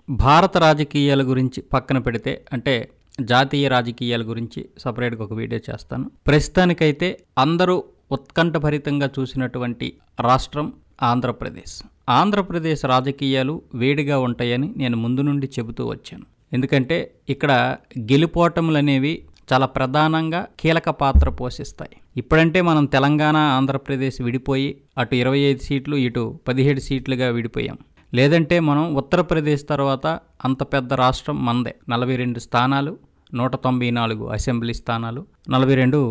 భారత రాజకీయాల గురించి పక్కన పెడితే అంటే జాతీయ రాజకీయాల గురించి సపరేట్గా ఒక వీడియో చేస్తాను. ప్రస్తుతానికైతే అందరూ ఉత్కంఠభరితంగా చూసినటువంటి రాష్ట్రం ఆంధ్రప్రదేశ్. ఆంధ్రప్రదేశ్ రాజకీయాలు వేడిగా ఉంటాయని నేను ముందు నుండి చెబుతూ వచ్చాను. ఎందుకంటే ఇక్కడ గెలుపోటములు అనేవి చాలా ప్రధానంగా కీలక పాత్ర పోషిస్తాయి. ఇప్పుడంటే మనం తెలంగాణ ఆంధ్రప్రదేశ్ విడిపోయి అటు 25 సీట్లు ఇటు 17 సీట్లుగా విడిపోయాం. లేదంటే మనం ఉత్తరప్రదేశ్ తర్వాత అంత పెద్ద రాష్ట్రం మనదే. 42 స్థానాలు, 194 అసెంబ్లీ స్థానాలు, 42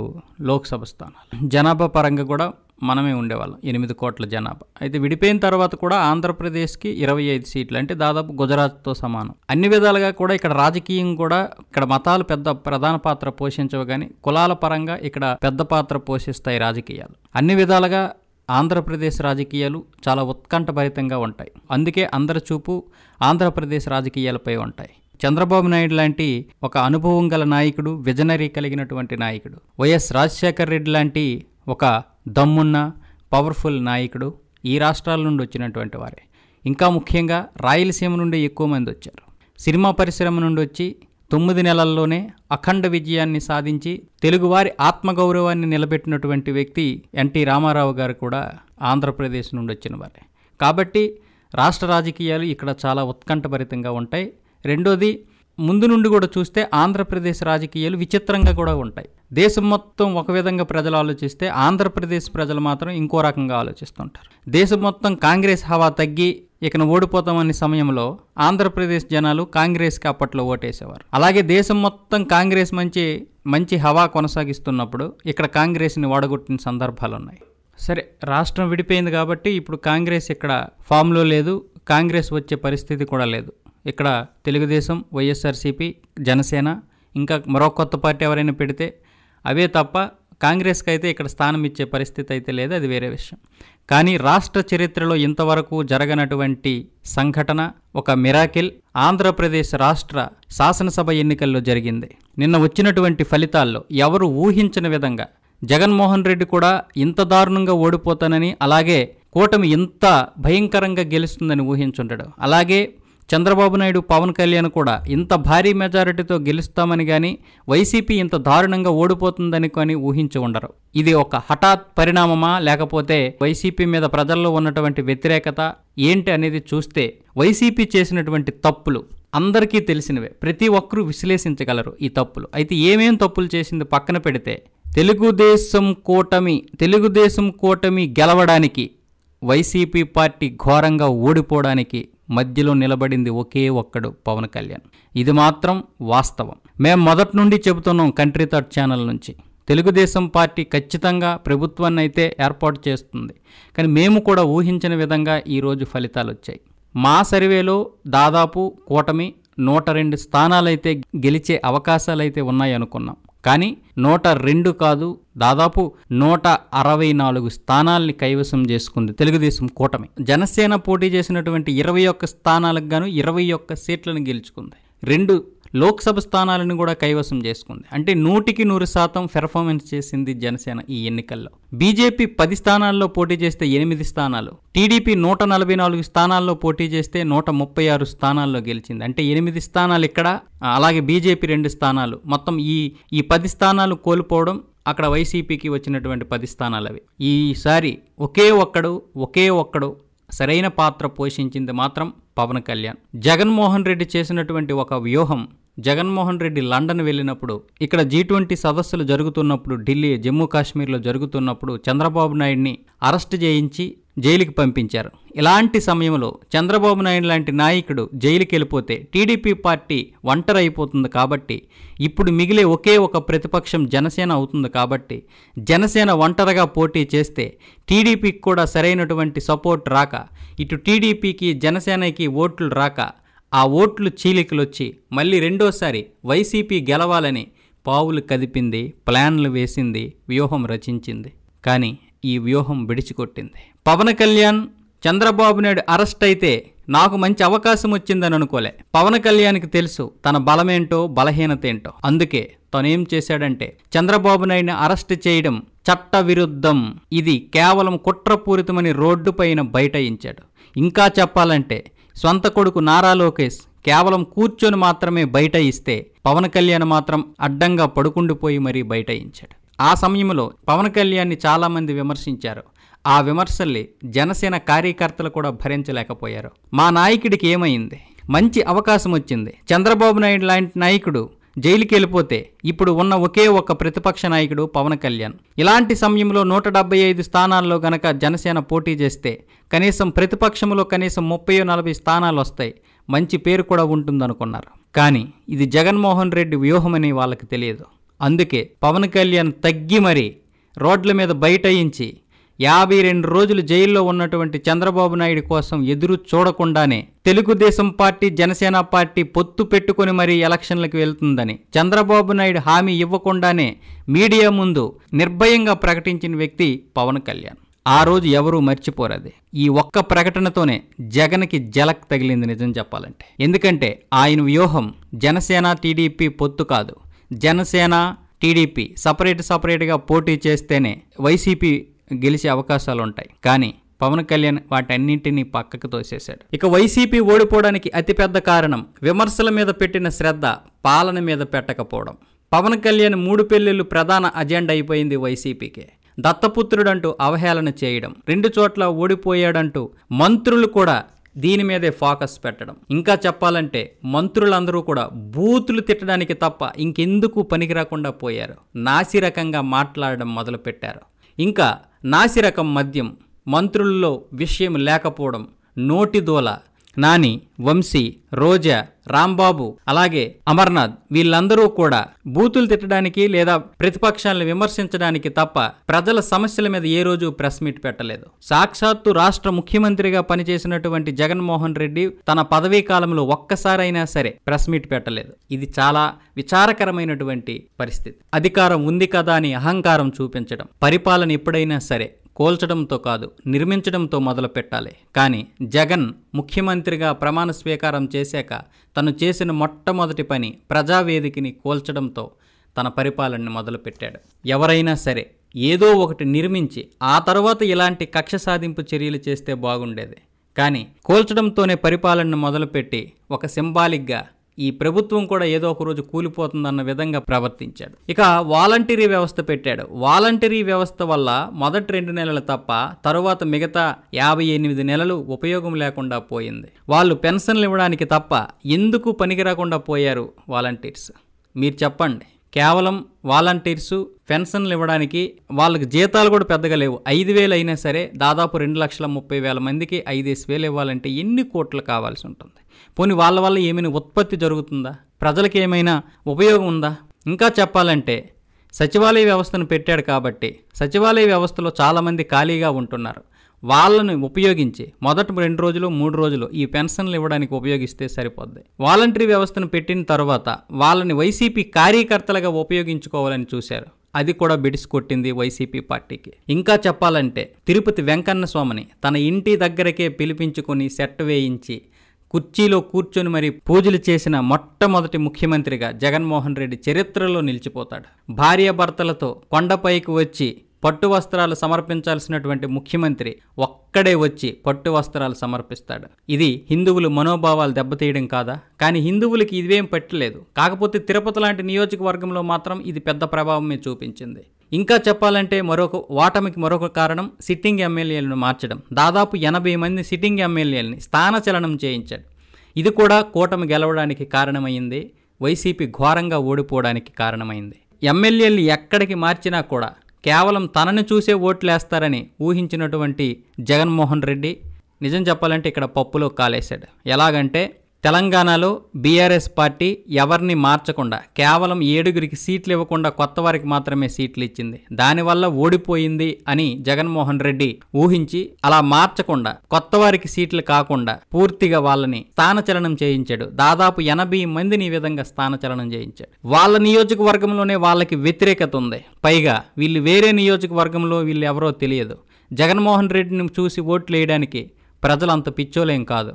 లోక్సభ స్థానాలు. జనాభా పరంగా కూడా మనమే ఉండేవాళ్ళం, 8 కోట్ల జనాభా. అయితే విడిపోయిన తర్వాత కూడా ఆంధ్రప్రదేశ్కి 25 సీట్లు, అంటే దాదాపు గుజరాత్తో సమానం. అన్ని విధాలుగా కూడా ఇక్కడ రాజకీయం కూడా ఇక్కడ మతాలు ప్రధాన పాత్ర పోషించవు, కానీ కులాల పరంగా ఇక్కడ పెద్ద పాత్ర పోషిస్తాయి రాజకీయాలు. అన్ని విధాలుగా ఆంధ్రప్రదేశ్ రాజకీయాలు చాలా ఉత్కంఠభరితంగా ఉంటాయి. అందుకే అందరి చూపు ఆంధ్రప్రదేశ్ రాజకీయాలపై ఉంటాయి. చంద్రబాబు నాయుడు లాంటి ఒక అనుభవం గల నాయకుడు, విజనరీ కలిగినటువంటి నాయకుడు, వైఎస్ రాజశేఖర రెడ్డి లాంటి ఒక దమ్మున్న పవర్ఫుల్ నాయకుడు ఈ రాష్ట్రాల నుండి వచ్చినటువంటి వారే. ఇంకా ముఖ్యంగా రాయలసీమ నుండి ఎక్కువ మంది వచ్చారు. సినిమా పరిశ్రమ నుండి వచ్చి 9 నెలల్లోనే అఖండ విజయాన్ని సాధించి తెలుగువారి ఆత్మగౌరవాన్ని నిలబెట్టినటువంటి వ్యక్తి ఎన్టీ రామారావు గారు కూడా ఆంధ్రప్రదేశ్ నుండి వచ్చిన వారే. కాబట్టి రాష్ట్ర రాజకీయాలు ఇక్కడ చాలా ఉత్కంఠభరితంగా ఉంటాయి. రెండోది, ముందు నుండి కూడా చూస్తే ఆంధ్రప్రదేశ్ రాజకీయాలు విచిత్రంగా కూడా ఉంటాయి. దేశం మొత్తం ఒక విధంగా ప్రజలు ఆలోచిస్తే ఆంధ్రప్రదేశ్ ప్రజలు మాత్రం ఇంకో రకంగా ఆలోచిస్తుంటారు. దేశం మొత్తం కాంగ్రెస్ హవా తగ్గి ఇకను ఓడిపోతామనే సమయంలో ఆంధ్రప్రదేశ్ జనాలు కాంగ్రెస్కి అప్పట్లో ఓటేసేవారు. అలాగే దేశం మొత్తం కాంగ్రెస్ మంచి హవా కొనసాగిస్తున్నప్పుడు ఇక్కడ కాంగ్రెస్ని ఓడగొట్టిన సందర్భాలు ఉన్నాయి. సరే, రాష్ట్రం విడిపోయింది కాబట్టి ఇప్పుడు కాంగ్రెస్ ఇక్కడ ఫామ్లో లేదు, కాంగ్రెస్ వచ్చే పరిస్థితి కూడా లేదు. ఇక్కడ తెలుగుదేశం, వైఎస్ఆర్సీపీ, జనసేన, ఇంకా మరో కొత్త పార్టీ ఎవరైనా పెడితే అవే తప్ప కాంగ్రెస్కి అయితే ఇక్కడ స్థానం ఇచ్చే పరిస్థితి అయితే లేదు, అది వేరే విషయం. కానీ రాష్ట్ర చరిత్రలో ఇంతవరకు జరగనటువంటి సంఘటన, ఒక మిరాకిల్ ఆంధ్రప్రదేశ్ రాష్ట్ర శాసనసభ ఎన్నికల్లో జరిగింది. నిన్న వచ్చినటువంటి ఫలితాల్లో ఎవరు ఊహించిన విధంగా జగన్మోహన్ రెడ్డి కూడా ఇంత దారుణంగా ఓడిపోతానని, అలాగే కూటమి ఇంత భయంకరంగా గెలుస్తుందని ఊహించుంటాడు. అలాగే చంద్రబాబు నాయుడు, పవన్ కళ్యాణ్ కూడా ఇంత భారీ మెజారిటీతో గెలుస్తామని కానీ, వైసీపీ ఇంత దారుణంగా ఓడిపోతుందని కానీ ఊహించి ఉండరు. ఇది ఒక హఠాత్ పరిణామమా, లేకపోతే వైసీపీ మీద ప్రజల్లో ఉన్నటువంటి వ్యతిరేకత ఏంటి అనేది చూస్తే వైసీపీ చేసినటువంటి తప్పులు అందరికీ తెలిసినవే. ప్రతి ఒక్కరూ విశ్లేషించగలరు ఈ తప్పులు. అయితే ఏమేం తప్పులు చేసింది పక్కన పెడితే, తెలుగుదేశం కూటమి గెలవడానికి, వైసీపీ పార్టీ ఘోరంగా ఓడిపోవడానికి మధ్యలో నిలబడింది ఒకే ఒక్కడు, పవన్ కళ్యాణ్. ఇది మాత్రం వాస్తవం. మేము మొదటి నుండి చెబుతున్నాం కంట్రీ థాట్ ఛానల్ నుంచి, తెలుగుదేశం పార్టీ ఖచ్చితంగా ప్రభుత్వాన్ని అయితే ఏర్పాటు చేస్తుంది, కానీ మేము కూడా ఊహించిన విధంగా ఈరోజు ఫలితాలు వచ్చాయి. మా సర్వేలో దాదాపు కూటమి 102 స్థానాలైతే గెలిచే అవకాశాలైతే ఉన్నాయి అనుకున్నాం. కానీ 102 కాదు, దాదాపు 164 స్థానాల్ని కైవసం చేసుకుంది తెలుగుదేశం కూటమి. జనసేన పోటీ చేసినటువంటి 21 స్థానాలకు గాను 21 సీట్లను గెలుచుకుంది. 2 లోక్సభ స్థానాలను కూడా కైవసం చేసుకుంది. అంటే 100% పెర్ఫార్మెన్స్ చేసింది జనసేన ఈ ఎన్నికల్లో. బీజేపీ 10 స్థానాల్లో పోటీ చేస్తే 8 స్థానాలు, టీడీపీ 144 స్థానాల్లో పోటీ చేస్తే 136 స్థానాల్లో గెలిచింది. అంటే 8 స్థానాలు ఇక్కడ, అలాగే బీజేపీ 2 స్థానాలు. మొత్తం ఈ 10 స్థానాలు కోల్పోవడం అక్కడ వైసీపీకి వచ్చినటువంటి 10 స్థానాలు అవి. ఈసారి ఒకే ఒక్కడు సరైన పాత్ర పోషించింది మాత్రం పవన్ కళ్యాణ్. జగన్మోహన్ రెడ్డి చేసినటువంటి ఒక వ్యూహం, జగన్మోహన్ రెడ్డి లండన్ వెళ్ళినప్పుడు, ఇక్కడ G20 సదస్సులు జరుగుతున్నప్పుడు, ఢిల్లీ, జమ్మూ కాశ్మీర్లో జరుగుతున్నప్పుడు చంద్రబాబు నాయుడిని అరెస్ట్ చేయించి జైలుకి పంపించారు. ఇలాంటి సమయంలో చంద్రబాబు నాయుడు లాంటి నాయకుడు జైలుకి వెళ్ళిపోతే టీడీపీ పార్టీ ఒంటరి అయిపోతుంది. కాబట్టి ఇప్పుడు మిగిలే ఒకే ఒక ప్రతిపక్షం జనసేన అవుతుంది. కాబట్టి జనసేన ఒంటరిగా పోటీ చేస్తే టీడీపీకి కూడా సరైనటువంటి సపోర్ట్ రాక, ఇటు టీడీపీకి జనసేనకి ఓట్లు రాక, ఆ ఓట్లు చీలికలు వచ్చి మళ్ళీ రెండోసారి వైసీపీ గెలవాలని పావులు కదిపింది, ప్లాన్లు వేసింది, వ్యూహం రచించింది. కానీ ఈ వ్యూహం విడిచికొట్టింది. పవన్ కళ్యాణ్ చంద్రబాబు నాయుడు అరెస్ట్ అయితే నాకు మంచి అవకాశం వచ్చిందని అనుకోలే. పవన్ కళ్యాణ్కి తెలుసు తన బలమేంటో బలహీనత ఏంటో. అందుకే తనేం చేశాడంటే చంద్రబాబు నాయుడిని అరెస్ట్ చేయడం చట్ట విరుద్ధం, ఇది కేవలం కుట్రపూరితమని రోడ్డు పైన బైఠాయించాడు. ఇంకా చెప్పాలంటే సొంత కొడుకు నారా లోకేష్ కేవలం కూర్చొని మాత్రమే బైఠాయిస్తే పవన్ కళ్యాణ్ మాత్రం అడ్డంగా పడుకుండిపోయి మరీ బైఠాయించాడు. ఆ సమయంలో పవన్ కళ్యాణ్ని చాలామంది విమర్శించారు. ఆ విమర్శల్ని జనసేన కార్యకర్తలు కూడా భరించలేకపోయారు. మా నాయకుడికి ఏమైంది? మంచి అవకాశం వచ్చింది. చంద్రబాబు నాయుడు లాంటి నాయకుడు జైలుకి వెళ్ళిపోతే ఇప్పుడు ఉన్న ఒకే ఒక్క ప్రతిపక్ష నాయకుడు పవన్ కళ్యాణ్. ఇలాంటి సమయంలో 175 స్థానాల్లో గనక జనసేన పోటీ చేస్తే కనీసం ప్రతిపక్షంలో కనీసం 30-40 స్థానాలు వస్తాయి, మంచి పేరు కూడా ఉంటుందనుకున్నారు. కానీ ఇది జగన్మోహన్ రెడ్డి వ్యూహమని వాళ్ళకి తెలియదు. అందుకే పవన్ కళ్యాణ్ తగ్గి మరీ రోడ్ల మీద బైఠాయించి 52 రోజులు జైల్లో ఉన్నటువంటి చంద్రబాబు నాయుడు కోసం ఎదురు చూడకుండానే తెలుగుదేశం పార్టీ జనసేన పార్టీ పొత్తు పెట్టుకుని మరీ ఎలక్షన్లకు వెళ్తుందని చంద్రబాబు నాయుడు హామీ ఇవ్వకుండానే మీడియా ముందు నిర్భయంగా ప్రకటించిన వ్యక్తి పవన్ కళ్యాణ్. ఆ రోజు ఎవరూ మర్చిపోరది. ఈ ఒక్క ప్రకటనతోనే జగన్కి జలక్ తగిలింది నిజం చెప్పాలంటే. ఎందుకంటే ఆయన వ్యూహం జనసేన టీడీపీ పొత్తు కాదు. జనసేన టీడీపీ సపరేట్గా పోటీ చేస్తేనే వైసీపీ గెలిచే అవకాశాలు ఉంటాయి. కానీ పవన్ కళ్యాణ్ వాటన్నింటినీ పక్కకు తోసేశాడు. ఇక వైసీపీ ఓడిపోవడానికి అతిపెద్ద కారణం విమర్శల మీద పెట్టిన శ్రద్ధ పాలన మీద పెట్టకపోవడం. పవన్ కళ్యాణ్ 3 పెళ్లిళ్లు ప్రధాన అజెండా అయిపోయింది వైసీపీకి. దత్తపుత్రుడంటూ అవహేళన చేయడం, 2 చోట్ల ఓడిపోయాడంటూ మంత్రులు కూడా దీని మీదే ఫోకస్ పెట్టడం. ఇంకా చెప్పాలంటే మంత్రులందరూ కూడా బూతులు తిట్టడానికి తప్ప ఇంకెందుకు పనికిరాకుండా పోయారు. నాసిరకంగా మాట్లాడడం మొదలుపెట్టారు. ఇంకా నాసిరకం మద్యం, మంత్రుల్లో విషయం లేకపోవడం, నోటిదోల, నాని, వంశీ, రోజా, రాంబాబు, అలాగే అమర్నాథ్ వీళ్ళందరూ కూడా బూతులు తిట్టడానికి లేదా ప్రతిపక్షాలను విమర్శించడానికి తప్ప ప్రజల సమస్యల మీద ఏ రోజు ప్రెస్ మీట్ పెట్టలేదు. సాక్షాత్తు రాష్ట్ర ముఖ్యమంత్రిగా పనిచేసినటువంటి జగన్మోహన్ రెడ్డి తన పదవీ కాలంలో ఒక్కసారైనా సరే ప్రెస్ మీట్ పెట్టలేదు. ఇది చాలా విచారకరమైనటువంటి పరిస్థితి. అధికారం ఉంది కదా అని అహంకారం చూపించడం, పరిపాలన ఎప్పుడైనా సరే కోల్చడంతో కాదు నిర్మించడంతో మొదలు పెట్టాలి. కానీ జగన్ ముఖ్యమంత్రిగా ప్రమాణ స్వీకారం చేశాక తను చేసిన మొట్టమొదటి పని ప్రజావేదికని కోల్చడంతో తన పరిపాలనని మొదలుపెట్టాడు. ఎవరైనా సరే ఏదో ఒకటి నిర్మించి ఆ తర్వాత ఇలాంటి కక్ష సాధింపు చర్యలు చేస్తే బాగుండేది. కానీ కోల్చడంతోనే పరిపాలనను మొదలుపెట్టి ఒక సింబాలిక్గా ఈ ప్రభుత్వం కూడా ఏదో ఒక రోజు కూలిపోతుందన్న విధంగా ప్రవర్తించాడు. ఇక వాలంటరీ వ్యవస్థ పెట్టాడు. వాలంటరీ వ్యవస్థ వల్ల మొదటి 2 నెలలు తప్ప తరువాత మిగతా 58 నెలలు ఉపయోగం లేకుండా పోయింది. వాళ్ళు పెన్షన్లు ఇవ్వడానికి తప్ప ఎందుకు పనికిరాకుండా పోయారు వాలంటీర్స్? మీరు చెప్పండి. కేవలం వాలంటీర్సు పెన్షన్లు ఇవ్వడానికి వాళ్ళకి జీతాలు కూడా పెద్దగా లేవు. 5,000 అయినా సరే దాదాపు 2,30,000 మందికి 5,000 ఇవ్వాలంటే ఎన్ని కోట్లు కావాల్సి ఉంటుంది? పోనీ వాళ్ళ వల్ల ఏమైనా ఉత్పత్తి జరుగుతుందా? ప్రజలకు ఏమైనా ఉపయోగం ఉందా? ఇంకా చెప్పాలంటే సచివాలయ వ్యవస్థను పెట్టాడు కాబట్టి సచివాలయ వ్యవస్థలో చాలామంది ఖాళీగా ఉంటున్నారు. వాళ్ళను ఉపయోగించి మొదటి 2 రోజులు 3 రోజులు ఈ పెన్షన్లు ఇవ్వడానికి ఉపయోగిస్తే సరిపోద్ది. వాలంటరీ వ్యవస్థను పెట్టిన తర్వాత వాళ్ళని వైసీపీ కార్యకర్తలుగా ఉపయోగించుకోవాలని చూశారు. అది కూడా బిడిసి కొట్టింది వైసీపీ పార్టీకి. ఇంకా చెప్పాలంటే తిరుపతి వెంకన్న స్వామిని తన ఇంటి దగ్గరకే పిలిపించుకొని సెట్ వేయించి కుర్చీలో కూర్చొని మరి పూజలు చేసిన మొట్టమొదటి ముఖ్యమంత్రిగా జగన్మోహన్ రెడ్డి చరిత్రలో నిలిచిపోతాడు. భార్యాభర్తలతో కొండపైకి వచ్చి పట్టు వస్త్రాలు సమర్పించాల్సినటువంటి ముఖ్యమంత్రి ఒక్కడే వచ్చి పట్టు వస్త్రాలు సమర్పిస్తాడు. ఇది హిందువులు మనోభావాలు దెబ్బతీయడం కాదా? కానీ హిందువులకి ఇదేం పెట్టలేదు. కాకపోతే తిరుపతి లాంటి నియోజకవర్గంలో మాత్రం ఇది పెద్ద ప్రభావమే చూపించింది. ఇంకా చెప్పాలంటే ఓటమికి మరొక కారణం సిట్టింగ్ ఎమ్మెల్యేలను మార్చడం. దాదాపు 80 మంది సిట్టింగ్ ఎమ్మెల్యేలని స్థానచలనం చేయించాడు. ఇది కూడా కూటమి గెలవడానికి కారణమైంది. వైసీపీ ఘోరంగా ఓడిపోవడానికి కారణమైంది. ఎమ్మెల్యేలు ఎక్కడికి మార్చినా కూడా కేవలం తనని చూసే ఓట్లేస్తారని ఊహించినటువంటి జగన్మోహన్ రెడ్డి నిజం చెప్పాలంటే ఇక్కడ పప్పులో కాలేశాడు. ఎలాగంటే తెలంగాణలో బీఆర్ఎస్ పార్టీ ఎవరిని మార్చకుండా కేవలం 7గురికి సీట్లు ఇవ్వకుండా కొత్త వారికి మాత్రమే సీట్లు ఇచ్చింది. దానివల్ల ఓడిపోయింది అని జగన్మోహన్ రెడ్డి ఊహించి అలా మార్చకుండా కొత్త వారికి సీట్లు కాకుండా పూర్తిగా వాళ్ళని స్థానచలనం చేయించాడు. దాదాపు 80 మందిని ఈ విధంగా స్థానచలనం చేయించాడు. వాళ్ళ నియోజకవర్గంలోనే వాళ్ళకి వ్యతిరేకత ఉంది. పైగా వీళ్ళు వేరే నియోజకవర్గంలో వీళ్ళు ఎవరో తెలియదు. జగన్మోహన్ రెడ్డిని చూసి ఓట్లు వేయడానికి ప్రజలు అంత పిచ్చోలేం కాదు.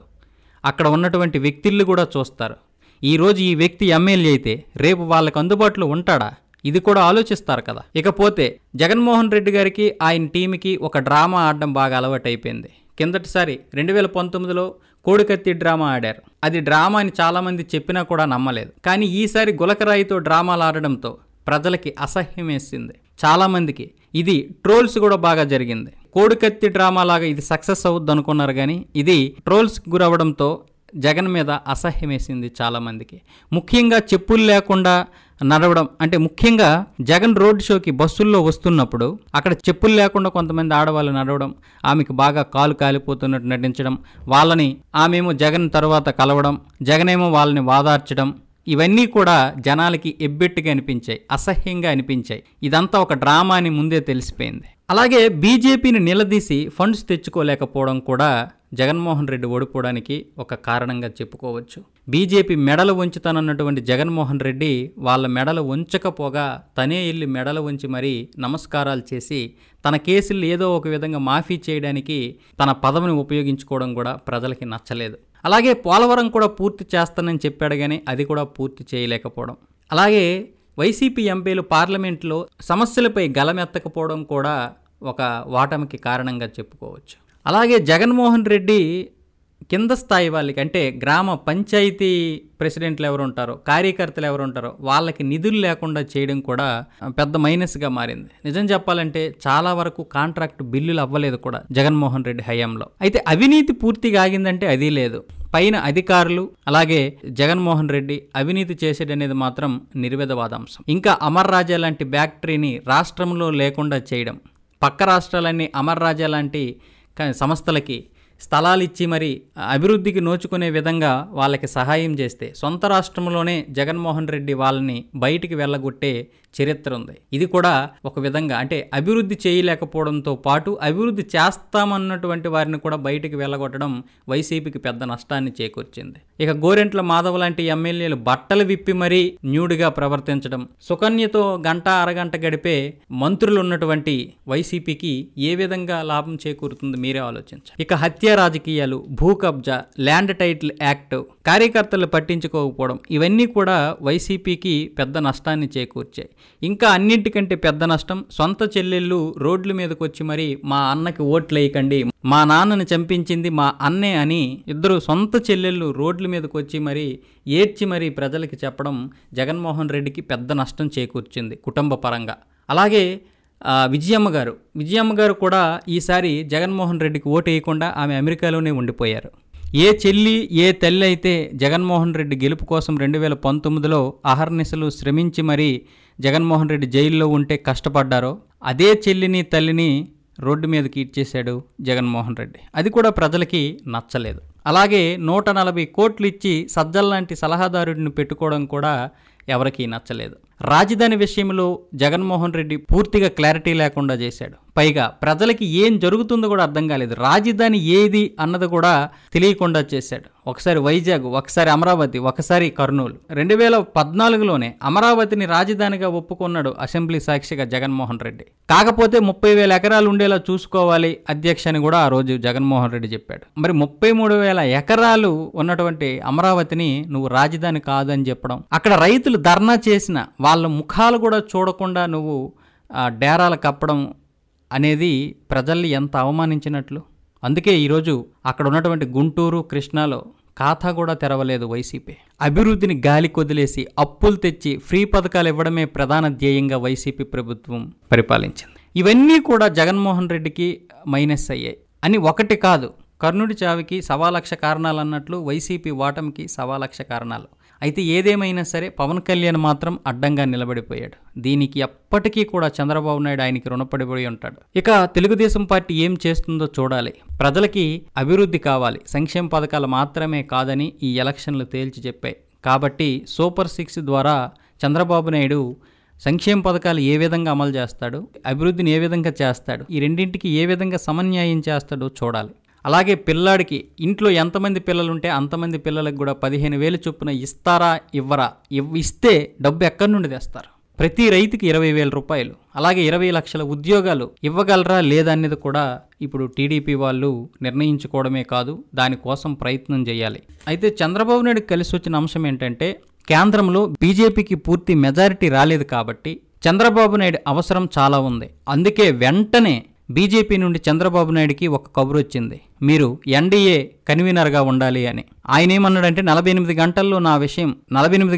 అక్కడ ఉన్నటువంటి వ్యక్తులు కూడా చూస్తారు. ఈరోజు ఈ వ్యక్తి ఎమ్మెల్యే అయితే రేపు వాళ్ళకు అందుబాటులో ఉంటాడా? ఇది కూడా ఆలోచిస్తారు కదా. ఇకపోతే జగన్మోహన్ రెడ్డి గారికి ఆయన టీంకి ఒక డ్రామా ఆడడం బాగా అలవాటు అయిపోయింది. కిందటిసారి 2019లో కోడికత్తి డ్రామా ఆడారు. అది డ్రామా అని చాలామంది చెప్పినా కూడా నమ్మలేదు. కానీ ఈసారి గులకరాయితో డ్రామాలు ఆడడంతో ప్రజలకి అసహ్యం వేసింది. చాలామందికి ఇది ట్రోల్స్ కూడా బాగా జరిగింది. కోడికత్తి డ్రామా లాగా ఇది సక్సెస్ అవుద్ది అనుకున్నారు, కానీ ఇది ట్రోల్స్కి గురవడంతో జగన్ మీద అసహ్యం వేసింది చాలామందికి. ముఖ్యంగా చెప్పులు లేకుండా నడవడం, అంటే ముఖ్యంగా జగన్ రోడ్ షోకి బస్సుల్లో వస్తున్నప్పుడు అక్కడ చెప్పులు లేకుండా కొంతమంది ఆడవాళ్ళు నడవడం, ఆమెకు బాగా కాలు కాలిపోతున్నట్టు నటించడం, వాళ్ళని ఆమెమో జగన్ తర్వాత కలవడం, జగనేమో వాళ్ళని వాదార్చడం, ఇవన్నీ కూడా జనాలకి ఎబ్బెట్టుగా అనిపించాయి, అసహ్యంగా అనిపించాయి. ఇదంతా ఒక డ్రామా అని ముందే తెలిసిపోయింది. అలాగే బీజేపీని నిలదీసి ఫండ్స్ తెచ్చుకోలేకపోవడం కూడా జగన్మోహన్ రెడ్డి ఓడిపోవడానికి ఒక కారణంగా చెప్పుకోవచ్చు. బీజేపీ మెడలు వంచుతానన్నటువంటి జగన్మోహన్ రెడ్డి వాళ్ళ మెడలు వంచకపోగా తనే వెళ్ళి మెడలు వంచి మరీ నమస్కారాలు చేసి తన కేసులు ఏదో ఒక విధంగా మాఫీ చేయడానికి తన పదవిని ఉపయోగించుకోవడం కూడా ప్రజలకి నచ్చలేదు. అలాగే పోలవరం కూడా పూర్తి చేస్తానని చెప్పాడు, కానీ అది కూడా పూర్తి చేయలేకపోవడం. అలాగే వైసీపీ ఎంపీలు పార్లమెంట్లో సమస్యలపై గలమెత్తకపోవడం కూడా ఒక ఓటమికి కారణంగా చెప్పుకోవచ్చు. అలాగే జగన్మోహన్ రెడ్డి కింద స్థాయి వాళ్ళకి, అంటే గ్రామ పంచాయతీ ప్రెసిడెంట్లు ఎవరు ఉంటారో, కార్యకర్తలు ఎవరు ఉంటారో వాళ్ళకి నిధులు లేకుండా చేయడం కూడా పెద్ద మైనస్గా మారింది. నిజం చెప్పాలంటే చాలా వరకు కాంట్రాక్ట్ బిల్లులు అవ్వలేదు కూడా జగన్మోహన్ రెడ్డి హయాంలో. అయితే అవినీతి పూర్తిగా ఆగిందంటే అది లేదు. పైన అధికారులు అలాగే జగన్మోహన్ రెడ్డి అవినీతి చేసేటనేది మాత్రం నిర్వేదవాదాంశం. ఇంకా అమర్ రాజా లాంటి ఫ్యాక్టరీని రాష్ట్రంలో లేకుండా చేయడం, పక్క రాష్ట్రాలన్నీ అమర్ రాజా లాంటి సంస్థలకి స్థలాలు ఇచ్చి మరి అభివృద్ధికి నోచుకునే విధంగా వాళ్ళకి సహాయం చేస్తే సొంత రాష్ట్రంలోనే జగన్మోహన్ రెడ్డి వాళ్ళని బయటికి వెళ్ళగొట్టే చరిత్ర ఉంది. ఇది కూడా ఒక విధంగా అంటే అభివృద్ధి చేయలేకపోవడంతో పాటు అభివృద్ధి చేస్తామన్నటువంటి వారిని కూడా బయటికి వెళ్ళగొట్టడం వైసీపీకి పెద్ద నష్టాన్ని చేకూర్చింది. ఇక గోరెంట్ల మాధవ్ లాంటి ఎమ్మెల్యేలు బట్టలు విప్పి మరీ న్యూడ్గా ప్రవర్తించడం, సుకన్యతో గంట అరగంట గడిపే మంత్రులు ఉన్నటువంటి వైసీపీకి ఏ విధంగా లాభం చేకూరుతుంది మీరే ఆలోచించండి. ఇక హత్య రాజకీయాలు, భూ కబ్జా, ల్యాండ్ టైటిల్ యాక్ట్, కార్యకర్తలు పట్టించుకోకపోవడం, ఇవన్నీ కూడా వైసీపీకి పెద్ద నష్టాన్ని చేకూర్చాయి. ఇంకా అన్నింటికంటే పెద్ద నష్టం సొంత చెల్లెళ్ళు రోడ్ల మీదకి వచ్చి మరి మా అన్నకి ఓట్లు వేయకండి, మా నాన్నని చంపించింది మా అన్నే అని ఇద్దరు సొంత చెల్లెళ్ళు రోడ్ల మీదకి వచ్చి మరి ఏడ్చి మరి ప్రజలకి చెప్పడం జగన్మోహన్ రెడ్డికి పెద్ద నష్టం చేకూర్చింది కుటుంబ పరంగా. అలాగే విజయమ్మ గారు కూడా ఈసారి జగన్మోహన్ రెడ్డికి ఓటు వేయకుండా ఆమె అమెరికాలోనే ఉండిపోయారు. ఏ చెల్లి ఏ తల్లి అయితే జగన్మోహన్ రెడ్డి గెలుపు కోసం 2019లో అహర్నిశలు శ్రమించి మరీ జగన్మోహన్ రెడ్డి జైల్లో ఉంటే కష్టపడ్డారో అదే చెల్లిని తల్లిని రోడ్డు మీదకి ఇచ్చేశాడు జగన్మోహన్ రెడ్డి. అది కూడా ప్రజలకి నచ్చలేదు. అలాగే 140 కోట్లు ఇచ్చి సజ్జల్లాంటి సలహాదారుడిని పెట్టుకోవడం కూడా ఎవరికీ నచ్చలేదు. రాజధాని విషయంలో జగన్మోహన్ రెడ్డి పూర్తిగా క్లారిటీ లేకుండా చేశాడు. పైగా ప్రజలకి ఏం జరుగుతుందో కూడా అర్థం కాలేదు. రాజధాని ఏది అన్నది కూడా తెలియకుండా చేశాడు. ఒకసారి వైజాగ్, ఒకసారి అమరావతి, ఒకసారి కర్నూలు. 2014లోనే అమరావతిని రాజధానిగా ఒప్పుకున్నాడు అసెంబ్లీ సాక్షిగా జగన్మోహన్ రెడ్డి. కాకపోతే 30,000 ఎకరాలు ఉండేలా చూసుకోవాలి అధ్యక్ష అని కూడా ఆ రోజు జగన్మోహన్ రెడ్డి చెప్పాడు. మరి 33,000 ఎకరాలు ఉన్నటువంటి అమరావతిని నువ్వు రాజధాని కాదని చెప్పడం, అక్కడ రైతులు ధర్నా చేసిన వాళ్ళ ముఖాలు కూడా చూడకుండా నువ్వు డేరాలు కప్పడం అనేది ప్రజల్ని ఎంత అవమానించినట్లు. అందుకే ఈరోజు అక్కడ ఉన్నటువంటి గుంటూరు, కృష్ణాలో ఖాతా కూడా తెరవలేదు వైసీపీ. అభివృద్ధిని గాలి కొదిలేసి అప్పులు తెచ్చి ఫ్రీ పథకాలు ఇవ్వడమే ప్రధాన ధ్యేయంగా వైసీపీ ప్రభుత్వం పరిపాలించింది. ఇవన్నీ కూడా జగన్మోహన్ రెడ్డికి మైనస్ అయ్యాయి అని ఒకటి కాదు. కర్ణుడి చావికి 1,00,000 కారణాలు అన్నట్లు వైసీపీ ఓటమికి 1,00,000 కారణాలు. అయితే ఏదేమైనా సరే పవన్ కళ్యాణ్ మాత్రం అడ్డంగా నిలబడిపోయాడు. దీనికి ఎప్పటికీ కూడా చంద్రబాబు నాయుడు ఆయనకి రుణపడిపోయి ఉంటాడు. ఇక తెలుగుదేశం పార్టీ ఏం చేస్తుందో చూడాలి. ప్రజలకి అభివృద్ధి కావాలి, సంక్షేమ పథకాలు మాత్రమే కాదని ఈ ఎలక్షన్లు తేల్చి చెప్పాయి. కాబట్టి సూపర్ 6 ద్వారా చంద్రబాబు నాయుడు సంక్షేమ పథకాలు ఏ విధంగా అమలు చేస్తాడు, అభివృద్ధిని ఏ విధంగా చేస్తాడు, ఈ రెండింటికి ఏ విధంగా సమన్యాయం చేస్తాడో చూడాలి. అలాగే పిల్లాడికి ఇంట్లో ఎంతమంది పిల్లలు ఉంటే అంతమంది పిల్లలకు కూడా 15,000 చొప్పున ఇస్తారా ఇవ్వరా, ఇస్తే డబ్బు ఎక్కడి నుండి తెస్తారు? ప్రతి రైతుకి 20,000 రూపాయలు, అలాగే 20 లక్షల ఉద్యోగాలు ఇవ్వగలరా లేదా అనేది కూడా ఇప్పుడు టీడీపీ వాళ్ళు నిర్ణయించుకోవడమే కాదు, దానికోసం ప్రయత్నం చేయాలి. అయితే చంద్రబాబు నాయుడు కలిసి వచ్చిన అంశం ఏంటంటే కేంద్రంలో బీజేపీకి పూర్తి మెజారిటీ రాలేదు కాబట్టి చంద్రబాబు నాయుడు అవసరం చాలా ఉంది. అందుకే వెంటనే బీజేపీ నుండి చంద్రబాబు నాయుడికి ఒక కబురు వచ్చింది, మీరు ఎన్డీఏ కన్వీనర్గా ఉండాలి అని. ఆయన ఏమన్నాడంటే 48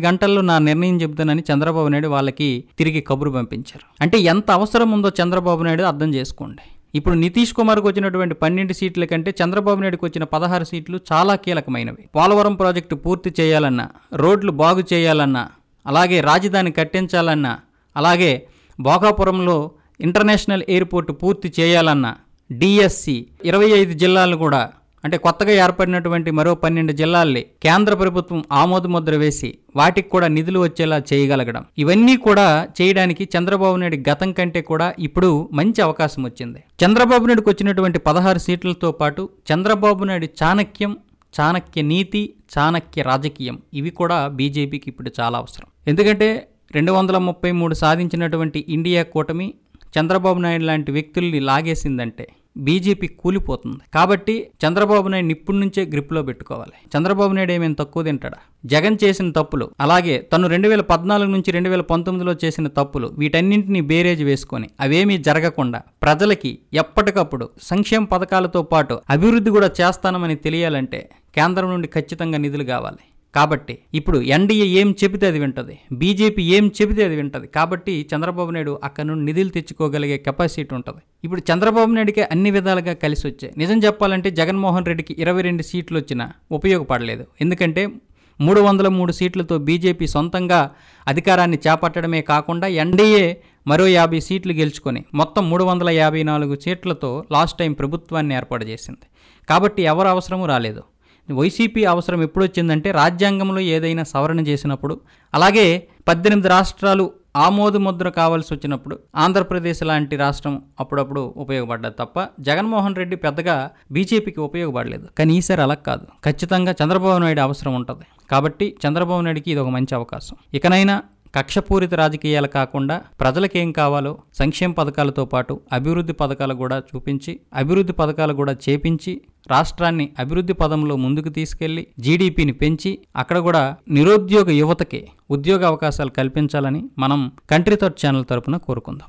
గంటల్లో నా నిర్ణయం చెబుతానని చంద్రబాబు నాయుడు వాళ్ళకి తిరిగి కబురు పంపించారు. అంటే ఎంత అవసరం ఉందో చంద్రబాబు నాయుడు అర్థం చేసుకోండి. ఇప్పుడు నితీష్ కుమార్కి వచ్చినటువంటి 12 సీట్ల కంటే చంద్రబాబు నాయుడుకి వచ్చిన 16 సీట్లు చాలా కీలకమైనవి. పోలవరం ప్రాజెక్టు పూర్తి చేయాలన్నా, రోడ్లు బాగు చేయాలన్నా, అలాగే రాజధాని కట్టించాలన్నా, అలాగే భోగాపురంలో ఇంటర్నేషనల్ ఎయిర్పోర్ట్ పూర్తి చేయాలన్నా, డిఎస్సి 25 జిల్లాలు కూడా అంటే కొత్తగా ఏర్పడినటువంటి మరో 12 జిల్లాల్ని కేంద్ర ప్రభుత్వం ఆమోదముద్ర వేసి వాటికి కూడా నిధులు వచ్చేలా చేయగలగడం, ఇవన్నీ కూడా చేయడానికి చంద్రబాబు నాయుడు గతం కంటే కూడా ఇప్పుడు మంచి అవకాశం వచ్చింది. చంద్రబాబు నాయుడుకు వచ్చినటువంటి 16 సీట్లతో పాటు చంద్రబాబు నాయుడు చాణక్యం, చాణక్య నీతి, చాణక్య రాజకీయం ఇవి కూడా బీజేపీకి ఇప్పుడు చాలా అవసరం. ఎందుకంటే 233 సాధించినటువంటి ఇండియా కూటమి చంద్రబాబు నాయుడు లాంటి వ్యక్తుల్ని లాగేసిందంటే బీజేపీ కూలిపోతుంది. కాబట్టి చంద్రబాబు నాయుడు ఇప్పటి నుంచే గ్రిప్లో పెట్టుకోవాలి. చంద్రబాబు నాయుడు ఏమేమి తక్కువ తింటాడా? జగన్ చేసిన తప్పులు, అలాగే తను 2014 నుంచి 2019లో చేసిన తప్పులు, వీటన్నింటినీ బేరేజ్ వేసుకొని అవేమీ జరగకుండా ప్రజలకి ఎప్పటికప్పుడు సంక్షేమ పథకాలతో పాటు అభివృద్ధి కూడా చేస్తానమని తెలియాలంటే కేంద్రం నుండి ఖచ్చితంగా నిధులు కావాలి. కాబట్టి ఇప్పుడు ఎన్డీఏ ఏం చెబితే అది వింటది, బీజేపీ ఏం చెబితే అది వింటది. కాబట్టి చంద్రబాబు నాయుడు అక్కడ నుండి నిధులు తెచ్చుకోగలిగే కెపాసిటీ ఉంటుంది. ఇప్పుడు చంద్రబాబు నాయుడికి అన్ని విధాలుగా కలిసి వచ్చాయి. నిజం చెప్పాలంటే జగన్మోహన్ రెడ్డికి 22 సీట్లు వచ్చినా ఉపయోగపడలేదు. ఎందుకంటే 303 సీట్లతో బీజేపీ సొంతంగా అధికారాన్ని చేపట్టడమే కాకుండా ఎన్డీఏ మరో 50 సీట్లు గెలుచుకొని మొత్తం 354 సీట్లతో లాస్ట్ టైం ప్రభుత్వాన్ని ఏర్పాటు చేసింది. కాబట్టి ఎవరు అవసరము రాలేదు. వైసీపీ అవసరం ఎప్పుడు వచ్చిందంటే రాజ్యాంగంలో ఏదైనా సవరణ చేసినప్పుడు, అలాగే 18 రాష్ట్రాలు ఆమోదముద్ర కావాల్సి వచ్చినప్పుడు ఆంధ్రప్రదేశ్ లాంటి రాష్ట్రం అప్పుడప్పుడు ఉపయోగపడ్డది తప్ప జగన్మోహన్ రెడ్డి పెద్దగా బీజేపీకి ఉపయోగపడలేదు. కానీ ఈసారి అలా కాదు, ఖచ్చితంగా చంద్రబాబు నాయుడు అవసరం ఉంటుంది. కాబట్టి చంద్రబాబు నాయుడికి ఇది ఒక మంచి అవకాశం. ఇకనైనా కక్షపూరిత రాజకీయాలు కాకుండా ప్రజలకేం కావాలో సంక్షేమ పథకాలతో పాటు అభివృద్ధి పథకాలు కూడా చూపించి, అభివృద్ధి పథకాలు కూడా చేపించి రాష్ట్రాన్ని అభివృద్ధి పదంలో ముందుకు తీసుకెళ్లి జీడీపీని పెంచి అక్కడ కూడా నిరుద్యోగ యువతకి ఉద్యోగ అవకాశాలు కల్పించాలని మనం కంట్రీ థాట్ ఛానల్ తరపున కోరుకుందాం.